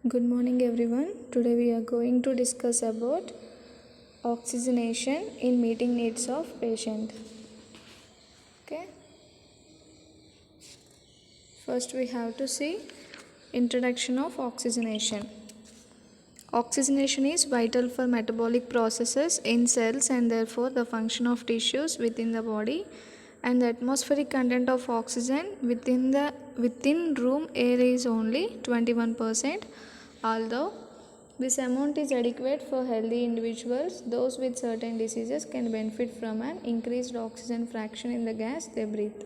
Good morning everyone. Today we are going to discuss about oxygenation in meeting needs of patient. Okay. First we have to see introduction of oxygenation. Oxygenation is vital for metabolic processes in cells and therefore the function of tissues within the body, and the atmospheric content of oxygen within room air is only 21%, although this amount is adequate for healthy individuals. Those with certain diseases can benefit from an increased oxygen fraction in the gas they breathe,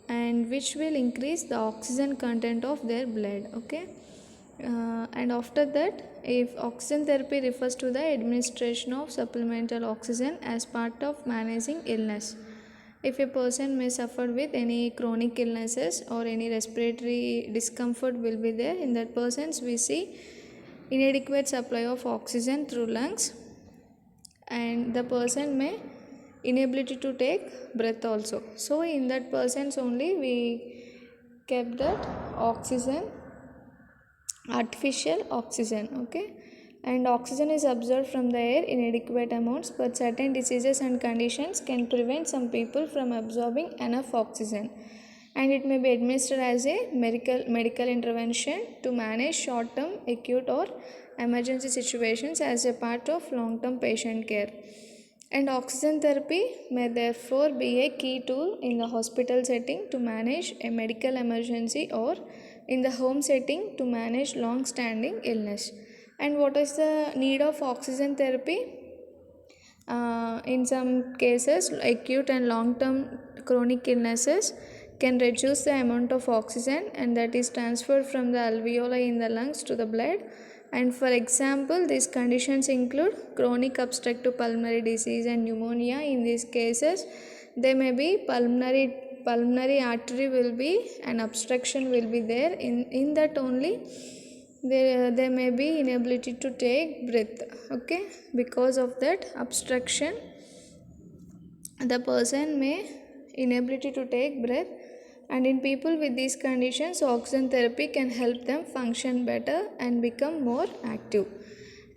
and which will increase the oxygen content of their blood. Okay. And after that, if oxygen therapy refers to the administration of supplemental oxygen as part of managing illness. If a person may suffer with any chronic illnesses or any respiratory discomfort will be there, in that persons we see inadequate supply of oxygen through lungs, and the person may inability to take breath also. So in that persons only we kept that oxygen, artificial oxygen. Okay. And oxygen is absorbed from the air in adequate amounts, but certain diseases and conditions can prevent some people from absorbing enough oxygen, and it may be administered as a medical intervention to manage short term, acute or emergency situations as a part of long term patient care. And oxygen therapy may therefore be a key tool in the hospital setting to manage a medical emergency, or in the home setting to manage long standing illness. And what is the need of oxygen therapy? In some cases, acute and long term chronic illnesses can reduce the amount of oxygen, and that is transferred from the alveoli in the lungs to the blood. And for example, these conditions include chronic obstructive pulmonary disease and pneumonia. In these cases, there may be pulmonary artery will be an obstruction will be there. In that only there may be inability to take breath. Okay, because of that obstruction the person may inability to take breath, and in people with these conditions oxygen therapy can help them function better and become more active.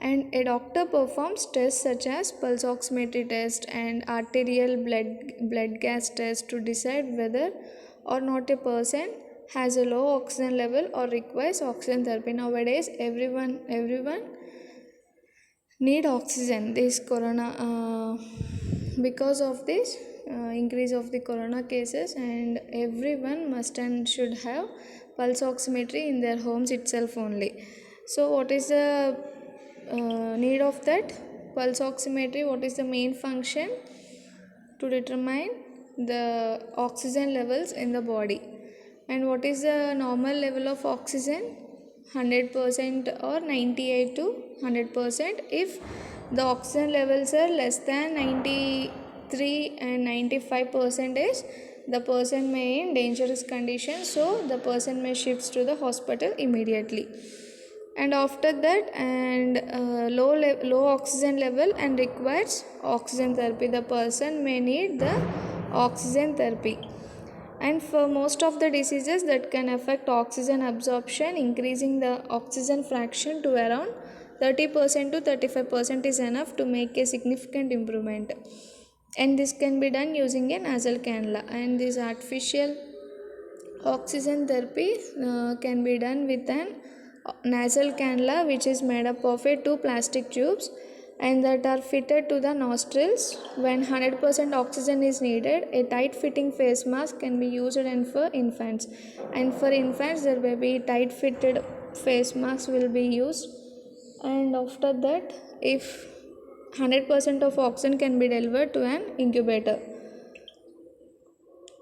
And a doctor performs tests such as pulse oximetry test and arterial blood gas test to decide whether or not a person has a low oxygen level or requires oxygen therapy. Nowadays everyone need oxygen. This corona because of this increase of the corona cases, and everyone must and should have pulse oximetry in their homes itself only. So what is the need of that pulse oximetry? What is the main function? To determine the oxygen levels in the body. And what is the normal level of oxygen? 100% or 98 to 100%. If the oxygen levels are less than 93 and 95%, the person may in dangerous condition, so the person may shifts to the hospital immediately. And after that, and low oxygen level and requires oxygen therapy, the person may need the oxygen therapy. And for most of the diseases that can affect oxygen absorption, increasing the oxygen fraction to around 30% to 35% is enough to make a significant improvement, and this can be done using a nasal cannula. And this artificial oxygen therapy can be done with an nasal cannula, which is made up of two plastic tubes and that are fitted to the nostrils. When 100% oxygen is needed, a tight fitting face mask can be used for infants, and for infants there may be tight fitted face masks will be used. And after that, if 100% of oxygen can be delivered to an incubator.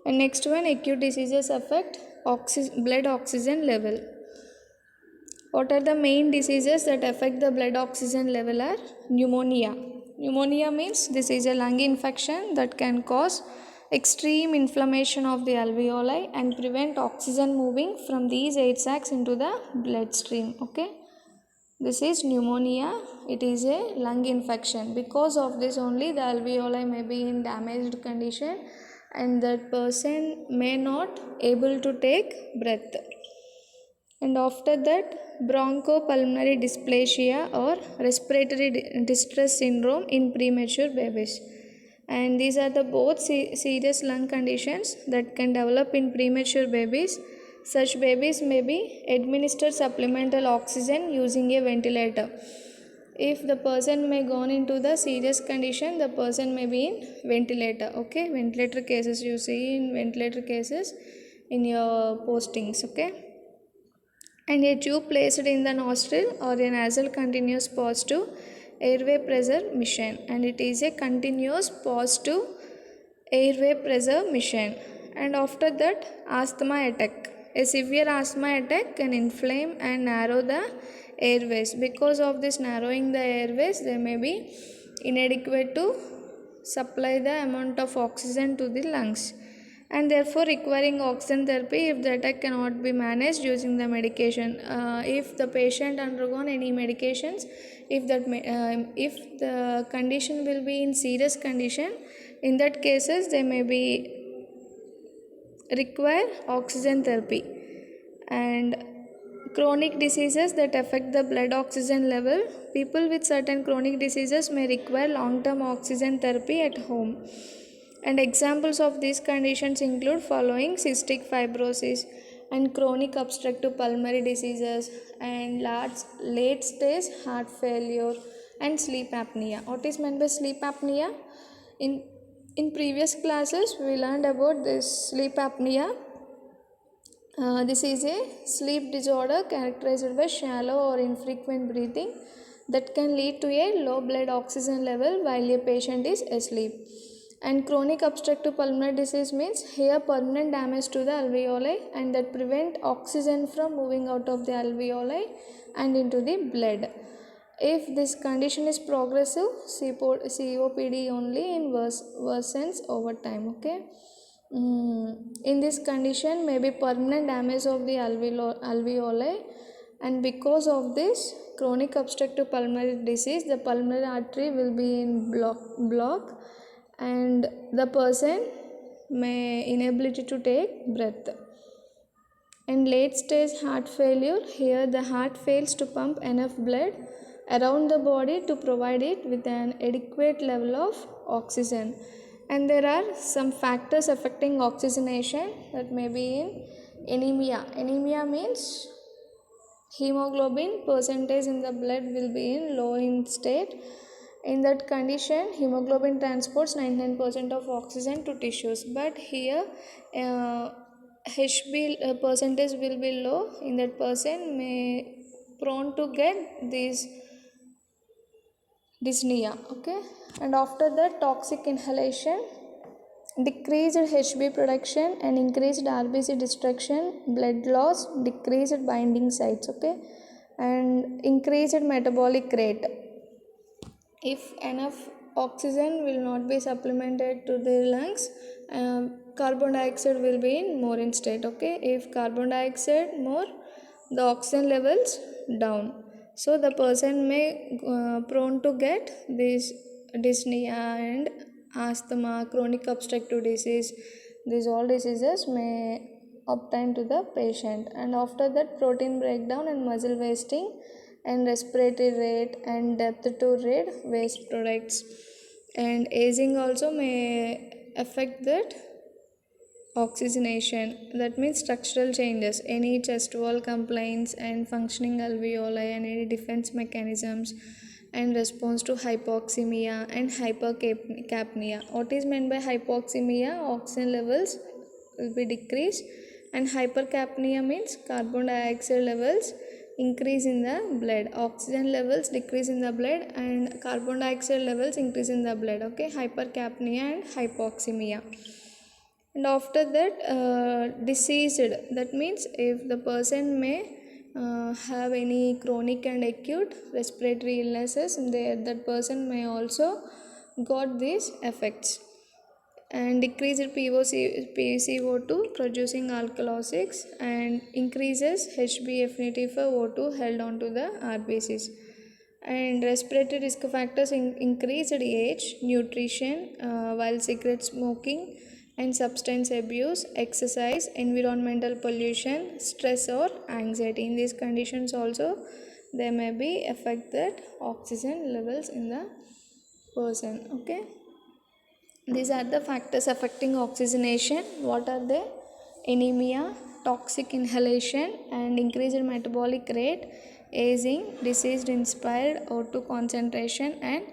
And next one, acute diseases affect blood oxygen level. What are the main diseases that affect the blood oxygen level are pneumonia. Pneumonia means this is a lung infection that can cause extreme inflammation of the alveoli and prevent oxygen moving from these air sacs into the bloodstream. Okay, this is pneumonia. It is a lung infection. Because of this only the alveoli may be in damaged condition and that person may not able to take breath. And after that, bronchopulmonary dysplasia or respiratory distress syndrome in premature babies. And these are the both serious lung conditions that can develop in premature babies. Such babies may be administered supplemental oxygen using a ventilator. If the person may gone into the serious condition, the person may be in ventilator. Okay, ventilator cases, you see in ventilator cases in your postings. Okay, and a tube placed in the nostril or a nasal continuous positive airway pressure machine, and it is a continuous positive airway pressure machine. And after that, asthma attack. A severe asthma attack can inflame and narrow the airways. Because of this narrowing the airways, they may be inadequate to supply the amount of oxygen to the lungs, and therefore requiring oxygen therapy if the attack cannot be managed using the medication. If the patient undergone any medications, if the condition will be in serious condition, in that cases they may be require oxygen therapy. And chronic diseases that affect the blood oxygen level, people with certain chronic diseases may require long term oxygen therapy at home. And examples of these conditions include following: cystic fibrosis and chronic obstructive pulmonary diseases, and late stage heart failure, and sleep apnea. What is meant by sleep apnea? In in previous classes we learned about this sleep apnea. This is a sleep disorder characterized by shallow or infrequent breathing that can lead to a low blood oxygen level while a patient is asleep. And chronic obstructive pulmonary disease means here permanent damage to the alveoli and that prevent oxygen from moving out of the alveoli and into the blood. If this condition is progressive, COPD only in worsens over time. Okay. In this condition may be permanent damage of the alveoli, and because of this chronic obstructive pulmonary disease, the pulmonary artery will be in block and the person may inability to take breath. In late stage heart failure, here the heart fails to pump enough blood around the body to provide it with an adequate level of oxygen. And there are some factors affecting oxygenation that may be in anemia. Anemia means hemoglobin percentage in the blood will be in low in state. In that condition, hemoglobin transports 99% of oxygen to tissues, but here Hb percentage will be low. In that person may prone to get this dyspnea. Okay, and after that, toxic inhalation, decreased Hb production and increased RBC destruction, blood loss, decreased binding sites. Okay, and increased metabolic rate. If enough oxygen will not be supplemented to the lungs, carbon dioxide will be in more in state. Okay, if carbon dioxide more, the oxygen levels down, so the person may prone to get this dyspnea and asthma, chronic obstructive disease. These all diseases may obtain to the patient. And after that, protein breakdown and muscle wasting and respiratory rate and depth to rate waste products. And aging also may affect that oxygenation, that means structural changes, any chest wall complaints and functioning alveoli and any defense mechanisms and response to hypoxemia and hypercapnia. What is meant by hypoxemia? Oxygen levels will be decreased, and hypercapnia means carbon dioxide levels increase in the blood, oxygen levels decrease in the blood and carbon dioxide levels increase in the blood. Okay, hypercapnia and hypoxemia. And after that, diseased, that means if the person may have any chronic and acute respiratory illnesses, that person may also got these effects. And decreased PCO2 producing alkalosis and increases Hb affinity for O2 held onto the RBCs. And respiratory risk factors increased age, nutrition, while cigarette smoking, and substance abuse, exercise, environmental pollution, stress or anxiety. In these conditions also there may be affected oxygen levels in the person. Okay, these are the factors affecting oxygenation. What are they? Anemia, toxic inhalation, and increased metabolic rate, aging, disease inspired O2 concentration, and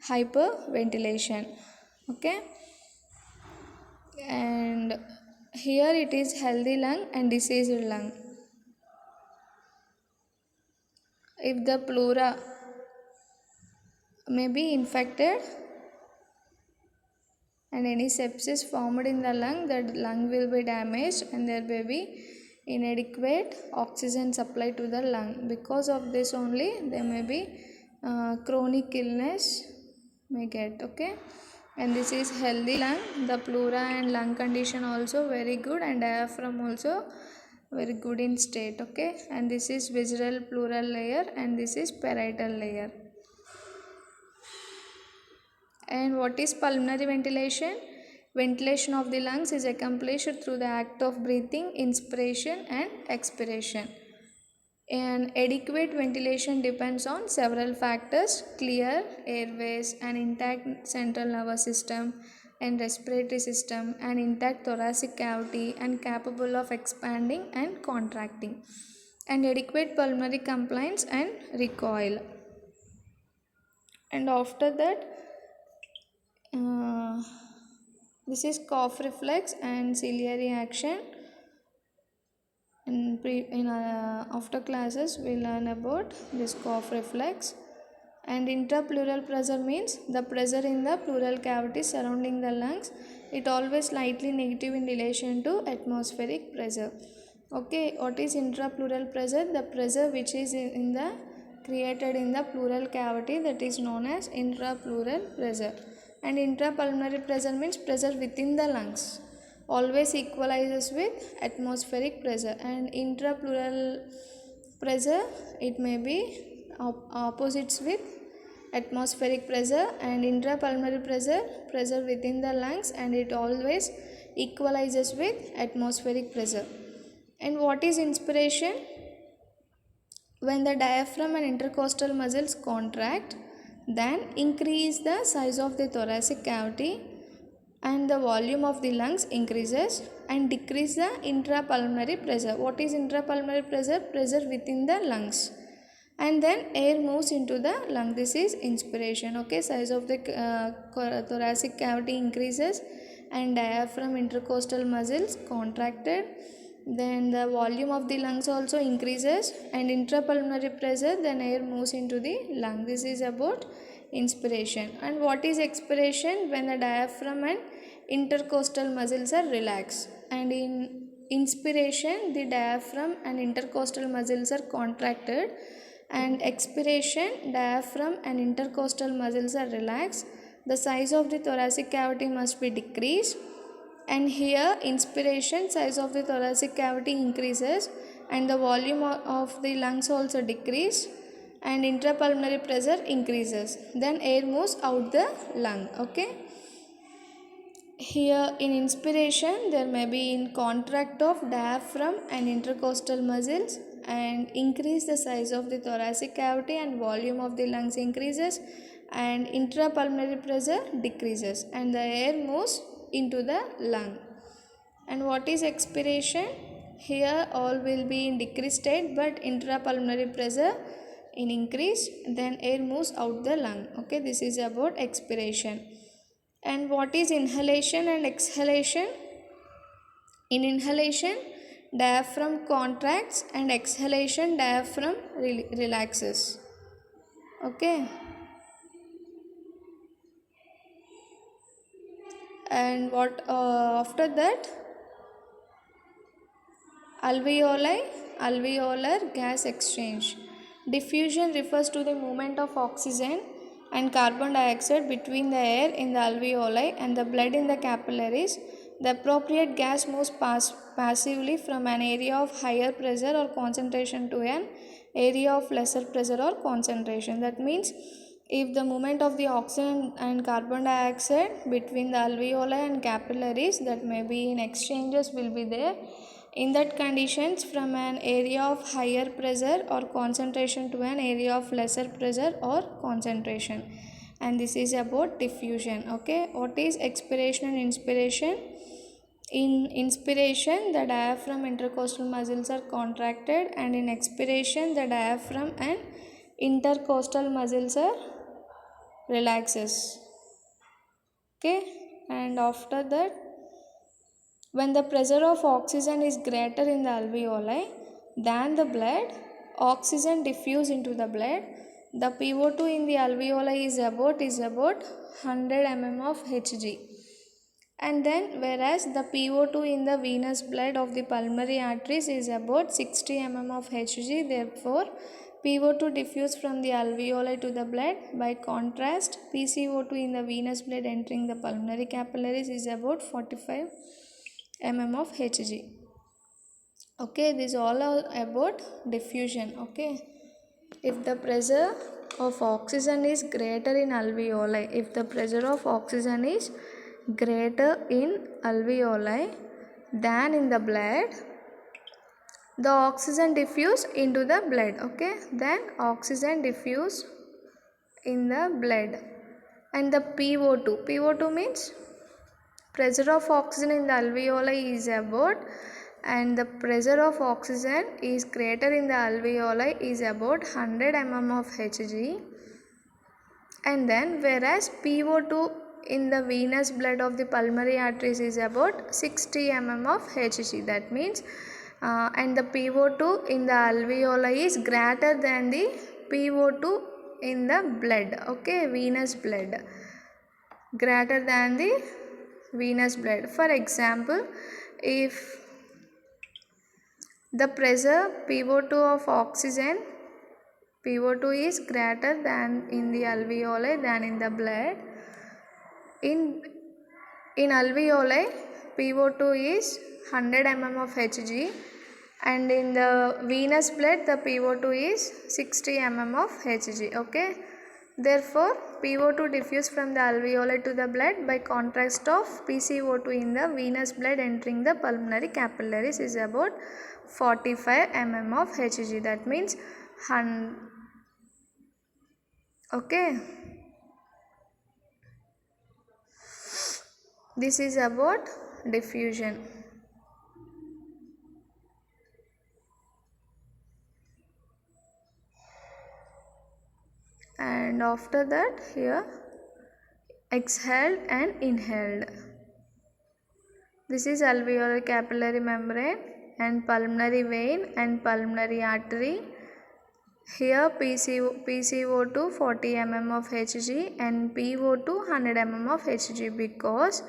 hyperventilation. Okay, and here it is healthy lung and diseased lung. If the pleura may be infected and any sepsis formed in the lung, that lung will be damaged and there may be inadequate oxygen supply to the lung. Because of this only there may be chronic illness may get. Okay, and this is healthy lung. The pleura and lung condition also very good, and diaphragm also very good in state. Okay, and this is visceral pleural layer and this is parietal layer. And what is pulmonary ventilation? Ventilation of the lungs is accomplished through the act of breathing, inspiration and expiration. And adequate ventilation depends on several factors: clear airways, an intact central nervous system and respiratory system, an intact thoracic cavity and capable of expanding and contracting, and adequate pulmonary compliance and recoil. And after that, this is cough reflex and ciliary action. In after classes we learn about this cough reflex. And intrapleural pressure means the pressure in the pleural cavity surrounding the lungs. It always slightly negative in relation to atmospheric pressure. Okay, what is intrapleural pressure? The pressure which is in the created in the pleural cavity, that is known as intrapleural pressure. And intrapulmonary pressure means pressure within the lungs, always equalizes with atmospheric pressure. And intrapleural pressure, it may be opposites with atmospheric pressure. And intrapulmonary pressure, pressure within the lungs, and it always equalizes with atmospheric pressure. And what is inspiration? When the diaphragm and intercostal muscles contract, then increase the size of the thoracic cavity and the volume of the lungs increases, and decrease the intrapulmonary pressure. What is intrapulmonary pressure? Pressure within the lungs, and then air moves into the lung. This is inspiration. Okay, size of the thoracic cavity increases and diaphragm intercostal muscles contracted, then the volume of the lungs also increases, and intrapulmonary pressure, then air moves into the lung. This is about inspiration. And what is expiration? When the diaphragm and intercostal muscles are relaxed. And in inspiration, the diaphragm and intercostal muscles are contracted, and expiration, diaphragm and intercostal muscles are relaxed. The size of the thoracic cavity must be decreased, and here inspiration, size of the thoracic cavity increases and the volume of the lungs also decrease, and intrapulmonary pressure increases, then air moves out the lung. Okay, here in inspiration there may be in contract of diaphragm and intercostal muscles and increase the size of the thoracic cavity, and volume of the lungs increases, and intrapulmonary pressure decreases, and the air moves into the lung. And what is expiration? Here all will be in decreased state, but intrapulmonary pressure in increase, then air moves out the lung. Okay, this is about expiration. And what is inhalation and exhalation? In inhalation, diaphragm contracts, and exhalation, diaphragm relaxes. Okay, and what after that, alveolar gas exchange. Diffusion refers to the movement of oxygen and carbon dioxide between the air in the alveoli and the blood in the capillaries. The appropriate gas moves passively from an area of higher pressure or concentration to an area of lesser pressure or concentration. That means If the movement of the oxygen and carbon dioxide between the alveoli and capillaries, that may be in exchanges, will be there. In that conditions, from an area of higher pressure or concentration to an area of lesser pressure or concentration. And this is about diffusion. Okay, what is expiration and inspiration? In inspiration, the diaphragm intercostal muscles are contracted, and in expiration, the diaphragm and intercostal muscles are relaxes. Okay, and after that, when the pressure of oxygen is greater in the alveoli than the blood, oxygen diffuse into the blood. The PO2 in the alveoli is about 100 mm of Hg. And then whereas the PO2 in the venous blood of the pulmonary arteries is about 60 mm of Hg, therefore PO2 diffuse from the alveoli to the blood. By contrast, PCO2 in the venous blood entering the pulmonary capillaries is about 45 mm of Hg. Okay, this all are about diffusion. Okay, if the pressure of oxygen is greater in alveoli, if the pressure of oxygen is greater in alveoli than in the blood, the oxygen diffuse into the blood. Okay, then oxygen diffuse in the blood. And the PO2 means pressure of oxygen in the alveoli is about, and the pressure of oxygen is greater in the alveoli is about 100 mm of Hg. And then whereas PO2 in the venous blood of the pulmonary arteries is about 60 mm of Hg. That means and the PO2 in the alveoli is greater than the PO2 in the blood. Okay, venous blood, greater than the venous blood. For example, if the pressure PO2 of oxygen, PO2 is greater than in the alveoli than in the blood. In alveoli, PO2 is 100 mm of Hg, and in the venous blood the PO2 is 60 mm of Hg. Okay, therefore PO2 diffuse from the alveoli to the blood. By contrast of PCO2 in the venous blood entering the pulmonary capillaries is about 45 mm of Hg. That means 100. Okay, this is about diffusion. And after that, here exhaled and inhaled. This is alveolar capillary membrane and pulmonary vein and pulmonary artery. Here PCO2 40 mm of Hg and PO2 100 mm of Hg, because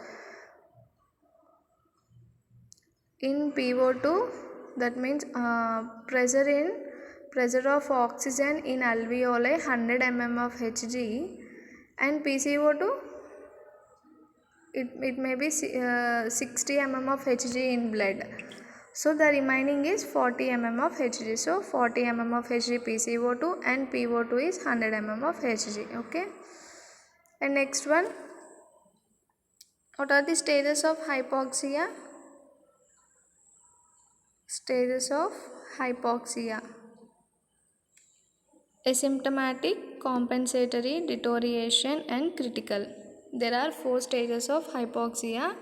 in PO2, that means pressure of oxygen in alveoli 100 mm of Hg, and PCO2 it may be 60 mm of Hg in blood. So the remaining is 40 mm of Hg. So 40 mm of Hg PCO2 and PO2 is 100 mm of Hg. Okay. And next one, what are the stages of hypoxia? Stages of hypoxia: asymptomatic, compensatory, deterioration and critical. There are 4 stages of hypoxia,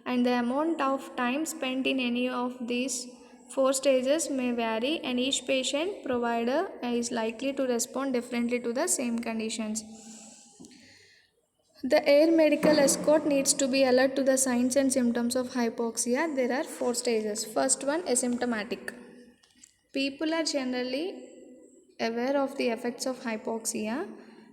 and the amount of time spent in any of these 4 stages may vary, and each patient provider is likely to respond differently to the same conditions. The air medical escort needs to be alert to the signs and symptoms of hypoxia. There are 4 stages. First one, asymptomatic. People are generally aware of the effects of hypoxia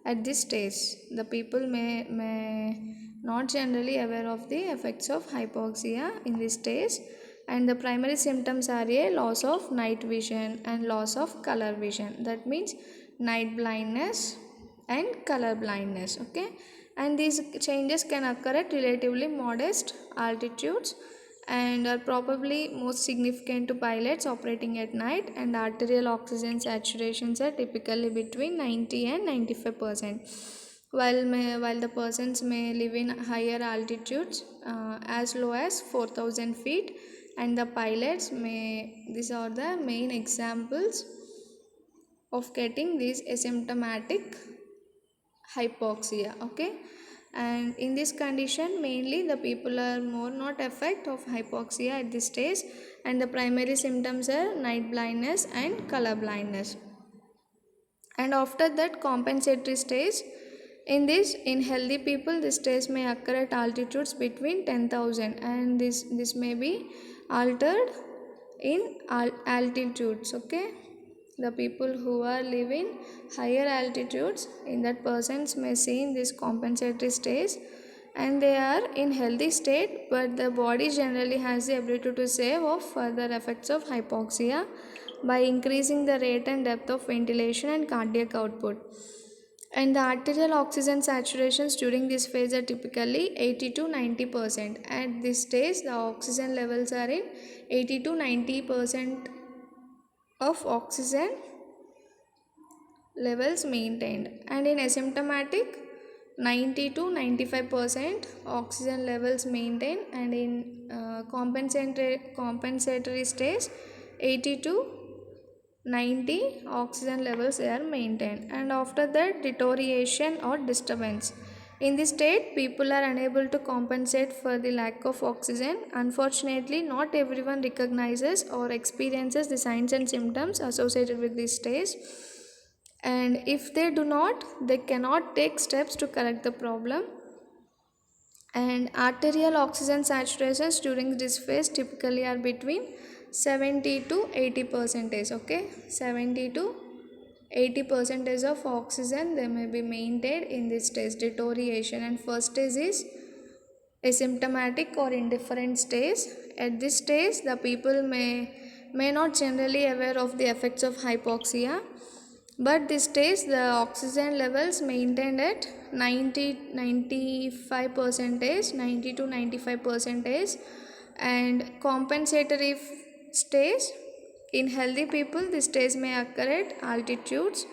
at this stage. The people may not generally aware of the effects of hypoxia in this stage, and the primary symptoms are a loss of night vision and loss of color vision. That means night blindness and color blindness. Okay, and these changes can occur at relatively modest altitudes, and are probably most significant to pilots operating at night, and arterial oxygen saturations are typically between 90 and 95%. While the persons may live in higher altitudes as low as 4,000 feet, and the pilots may, these are the main examples of getting this asymptomatic hypoxia. Okay, and in this condition mainly the people are more not affected of hypoxia at this stage, and the primary symptoms are night blindness and color blindness. And after that compensatory stage, in healthy people this stage may occur at altitudes between 10,000, and this may be altered in altitudes. Okay, the people who are living higher altitudes, in that persons may see in this compensatory stage, and they are in healthy state, but the body generally has the ability to save off further effects of hypoxia by increasing the rate and depth of ventilation and cardiac output. And the arterial oxygen saturations during this phase are typically 80 to 90%. At this stage the oxygen levels are in 80 to 90% of oxygen levels maintained, and in asymptomatic 90 to 95% oxygen levels maintained, and in compensatory stage 80 to 90 oxygen levels are maintained. And after that deterioration or disturbance, in this state people are unable to compensate for the lack of oxygen. Unfortunately not everyone recognizes or experiences the signs and symptoms associated with this stage, and if they do not, they cannot take steps to correct the problem. And arterial oxygen saturations during this phase typically are between 70 to 80 percentage. Okay, 70 to 80 percentage of oxygen they may be maintained in this stage deterioration. And first stage is asymptomatic or indifferent stage. At this stage the people may not generally aware of the effects of hypoxia, but this stage the oxygen levels maintained at 95 percentage, 90 to 95 percentage. And compensatory stage, in healthy people this stage may occur at altitudes,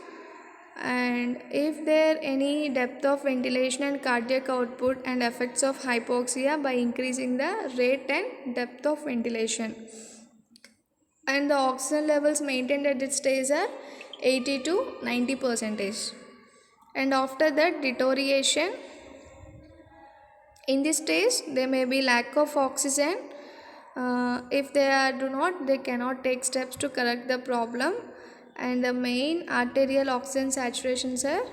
and if there any depth of ventilation and cardiac output and effects of hypoxia by increasing the rate and depth of ventilation. And the oxygen levels maintained at this stage are 80 to 90 percentage. And after that deterioration, in this stage there may be lack of oxygen. If do not, they cannot take steps to correct the problem, and the main arterial oxygen saturations are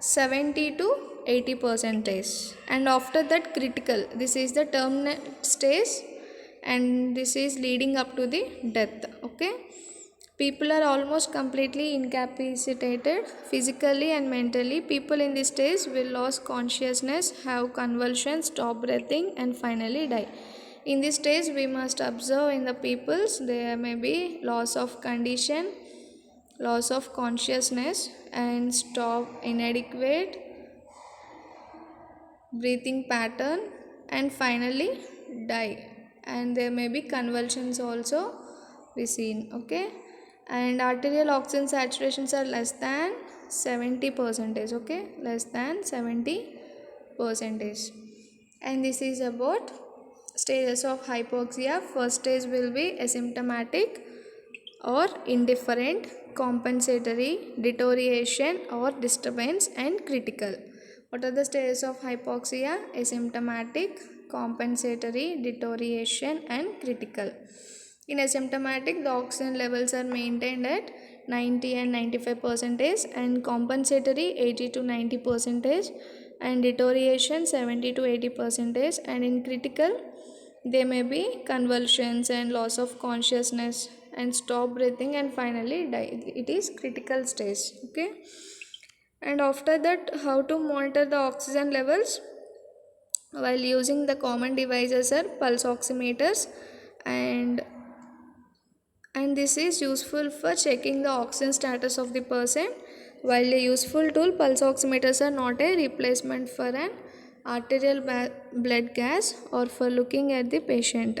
70 to 80 percentage. And after that critical, this is the terminal stage, and this is leading up to the death. Okay, people are almost completely incapacitated physically and mentally. People in this stage will lose consciousness, have convulsions, stop breathing, and finally die. In this stage we must observe in the peoples there may be loss of condition, loss of consciousness, and stop inadequate breathing pattern, and finally die. And there may be convulsions also be seen. Okay, and arterial oxygen saturations are less than 70 percentage. Okay, less than 70 percentage. And this is about stages of hypoxia. First stage will be asymptomatic or indifferent, compensatory, deterioration or disturbance, and critical. What are the stages of hypoxia? Asymptomatic, compensatory, deterioration, and critical. In asymptomatic, the oxygen levels are maintained at 90 and 95 percentage, and compensatory 80 to 90 percentage, and deterioration 70 to 80 percentage. And in critical, there may be convulsions and loss of consciousness and stop breathing, and finally die. It is critical stage. Okay, and after that how to monitor the oxygen levels? While using the common devices are pulse oximeters, and this is useful for checking the oxygen status of the person. While a useful tool, pulse oximeters are not a replacement for an arterial blood gas or for looking at the patient.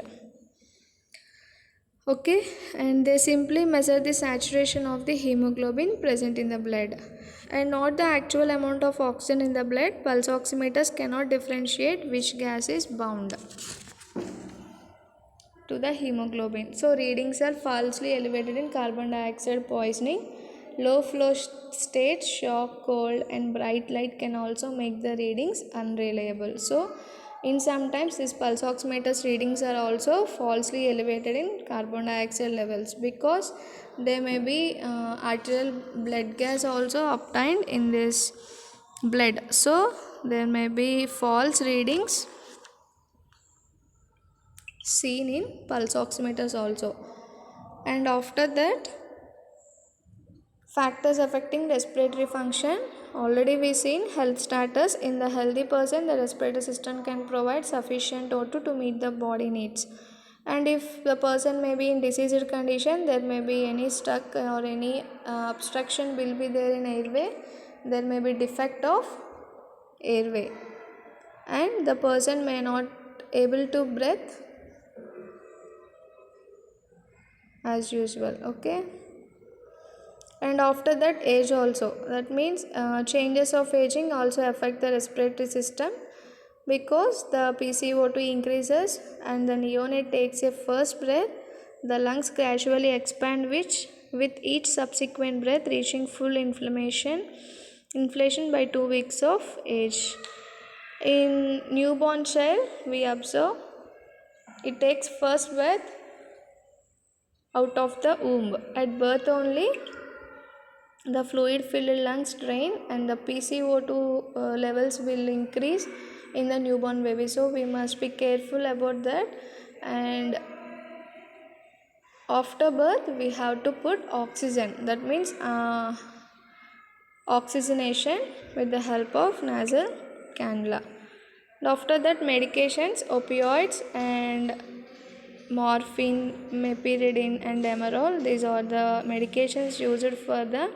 Okay, and they simply measure the saturation of the hemoglobin present in the blood and not the actual amount of oxygen in the blood. Pulse oximeters cannot differentiate which gas is bound to the hemoglobin. So, readings are falsely elevated in carbon dioxide poisoning. Low flow state, shock, cold, and bright light can also make the readings unreliable. So, in sometimes these pulse oximeters readings are also falsely elevated in carbon dioxide levels because there may be arterial blood gas also obtained in this blood. So, there may be false readings seen in pulse oximeters also. And after that, factors affecting respiratory function, already we seen health status. In the healthy person, the respiratory system can provide sufficient O2 to meet the body needs, and if the person may be in diseased condition, there may be any stuck or any obstruction will be there in airway, there may be defect of airway, and the person may not able to breathe as usual. Okay, and after that, age also, that means changes of aging also affect the respiratory system because the PCO2 increases and the neonate takes a first breath, the lungs gradually expand, which with each subsequent breath reaching full inflation by 2 weeks of age. In newborn child, we observe it takes first breath out of the womb. At birth only, the fluid filled lungs drain and the PCO2 levels will increase in the newborn baby. So we must be careful about that. And after birth, we have to put oxygen. That means oxygenation with the help of nasal cannula. After that, medications, opioids and morphine, meperidine and demerol, these are the medications used for the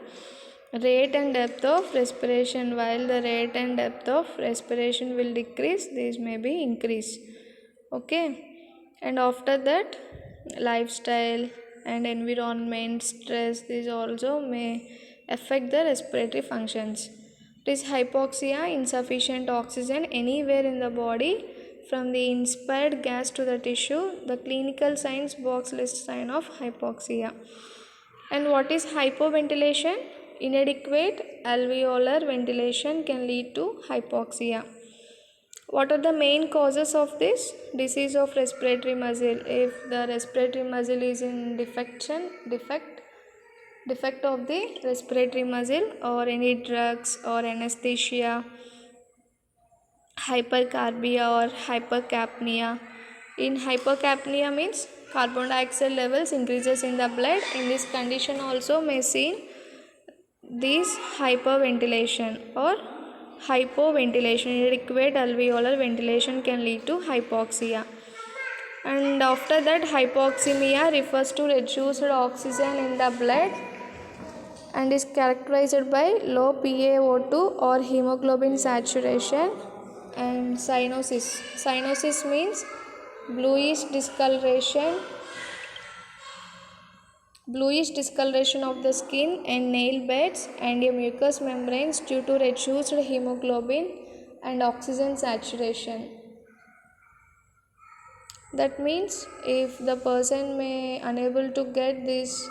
rate and depth of respiration. While the rate and depth of respiration will decrease, these may be increased. Okay, and after that, lifestyle and environment, stress, these also may affect the respiratory functions. It is hypoxia, insufficient oxygen anywhere in the body from the inspired gas to the tissue. The clinical signs box list sign of hypoxia. And what is hypoventilation? Inadequate alveolar ventilation can lead to hypoxia. What are the main causes of this? Disease of respiratory muscle. If the respiratory muscle is in defect of the respiratory muscle, or any drugs or anesthesia, hypercarbia or hypercapnia. In hypercapnia means carbon dioxide levels increases in the blood. In this condition also may seen this hyperventilation or hypoventilation. Inadequate alveolar ventilation can lead to hypoxia. And after that, hypoxemia refers to reduced oxygen in the blood and is characterized by low PaO2 or hemoglobin saturation. And cyanosis means bluish discoloration of the skin and nail beds and a mucous membranes due to reduced hemoglobin and oxygen saturation. That means if the person may unable to get this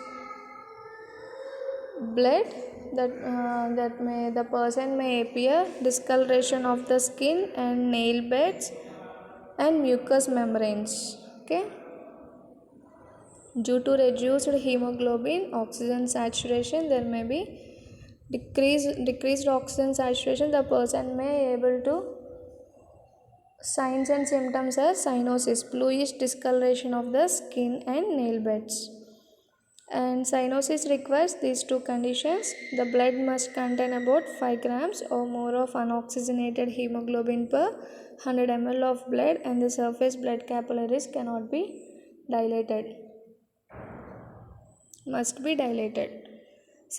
blood, the person may appear discoloration of the skin and nail beds and mucous membranes. Okay, due to reduced hemoglobin oxygen saturation, there may be decreased oxygen saturation. The person may able to signs and symptoms are cyanosis, bluish discoloration of the skin and nail beds. And cyanosis requires these two conditions. The blood must contain about 5 grams or more of unoxygenated hemoglobin per 100 ml of blood, and the surface blood capillaries cannot be dilated. Must be dilated.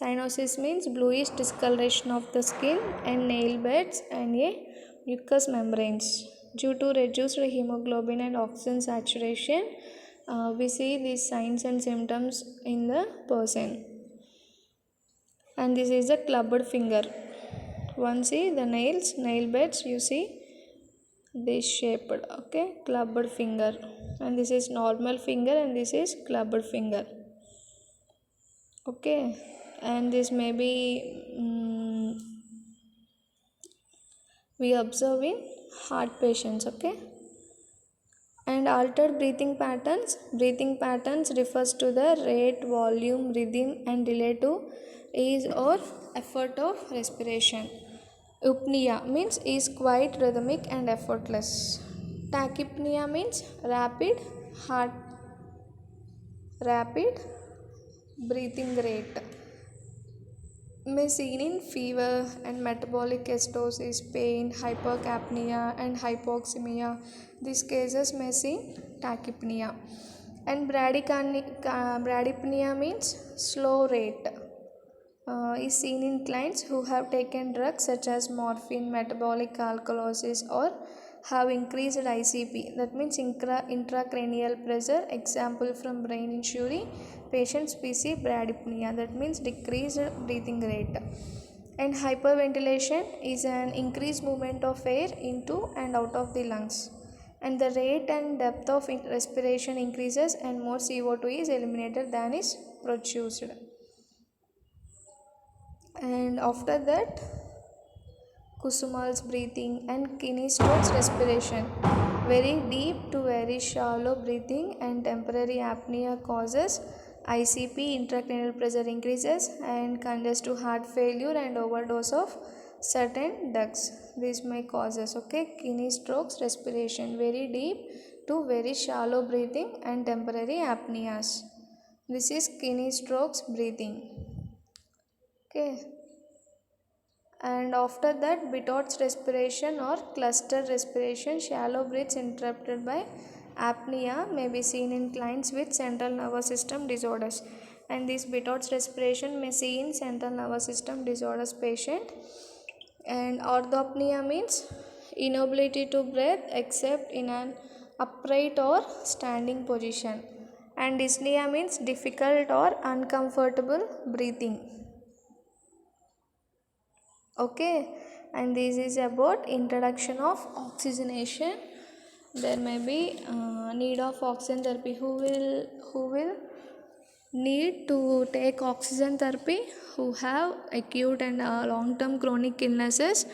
Cyanosis means bluish discoloration of the skin and nail beds and a mucous membranes due to reduced hemoglobin and oxygen saturation. we see these signs and symptoms in the person. And this is a clubbed finger. One see the nail beds, you see this shaped, okay, clubbed finger. And this is normal finger and this is clubbed finger, okay. And this may be we observe in heart patients, okay. And altered breathing patterns refers to the rate, volume, rhythm and relative ease or effort of respiration. Upnea means is quite rhythmic and effortless. Tachypnea means rapid breathing rate, may seen in fever and metabolic acidosis, pain, hypercapnia and hypoxemia. These cases may see tachypnea. And bradypnea means slow rate. Is seen in clients who have taken drugs such as morphine, metabolic alkalosis, or have increased ICP, that means intracranial pressure. Example from brain injury patients we see bradypnea, that means decreased breathing rate. And hyperventilation is an increased movement of air into and out of the lungs, and the rate and depth of respiration increases and more CO2 is eliminated than is produced. And after that, Kusumal's breathing and Kinestrokes respiration. Very deep to very shallow breathing and temporary apnea causes ICP, intracranial pressure increases and congestive heart failure and overdose of certain drugs. This may causes, okay, Kinestrokes respiration. Very deep to very shallow breathing and temporary apneas. This is Kinestrokes breathing. Okay. And after that, Biot's respiration or clustered respiration, shallow breaths interrupted by apnea, may be seen in clients with central nervous system disorders. And this Biot's respiration may see in central nervous system disorders patient. And orthopnea means inability to breathe except in an upright or standing position. And dyspnea means difficult or uncomfortable breathing. Okay, and this is about introduction of oxygenation. There may be need of oxygen therapy. Who will need to take oxygen therapy? Who have acute and long-term chronic illnesses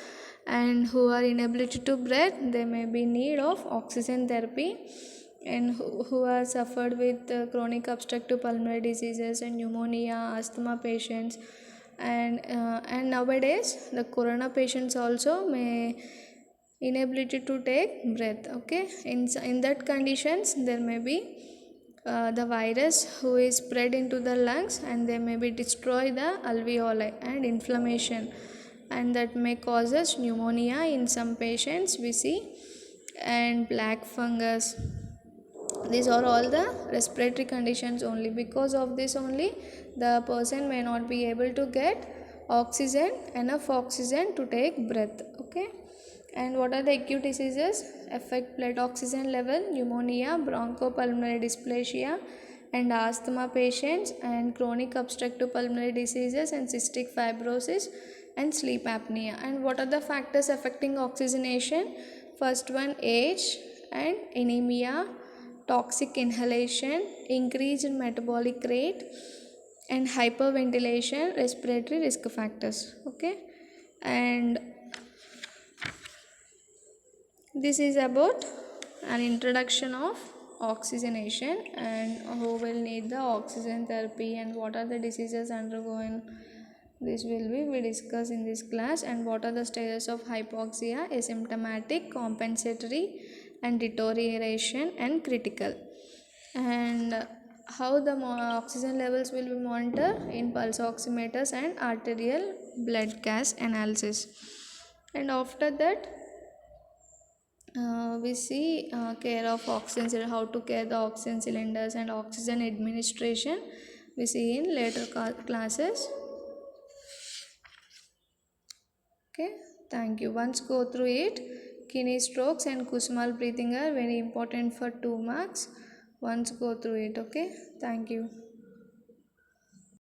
and who are inability to breathe, they may be need of oxygen therapy. And who are suffered with chronic obstructive pulmonary diseases and pneumonia, asthma patients, and nowadays the corona patients also may inability to take breath, okay. In that conditions there may be the virus who is spread into the lungs and they may be destroy the alveoli and inflammation, and that may causes pneumonia in some patients we see, and black fungus. These are all the respiratory conditions. Only because of this only the person may not be able to get enough oxygen to take breath, okay. And what are the acute diseases affect blood oxygen level? Pneumonia, bronchopulmonary dysplasia and asthma patients, and chronic obstructive pulmonary diseases and cystic fibrosis and sleep apnea. And what are the factors affecting oxygenation? First one, age and anemia, toxic inhalation, increased metabolic rate, and hyperventilation, respiratory risk factors, okay. And this is about an introduction of oxygenation and who will need the oxygen therapy and what are the diseases undergoing. This will be we discuss in this class. And what are the stages of hypoxia? Asymptomatic, compensatory and deterioration and critical. And how the oxygen levels will be monitored in pulse oximeters and arterial blood gas analysis. And after that we see care of oxygen, how to care the oxygen cylinders and oxygen administration we see in later classes. Okay, thank you. Once go through it. Kinestrokes and Kusumal breathing are very important for 2 marks. once go through it. Okay, thank you.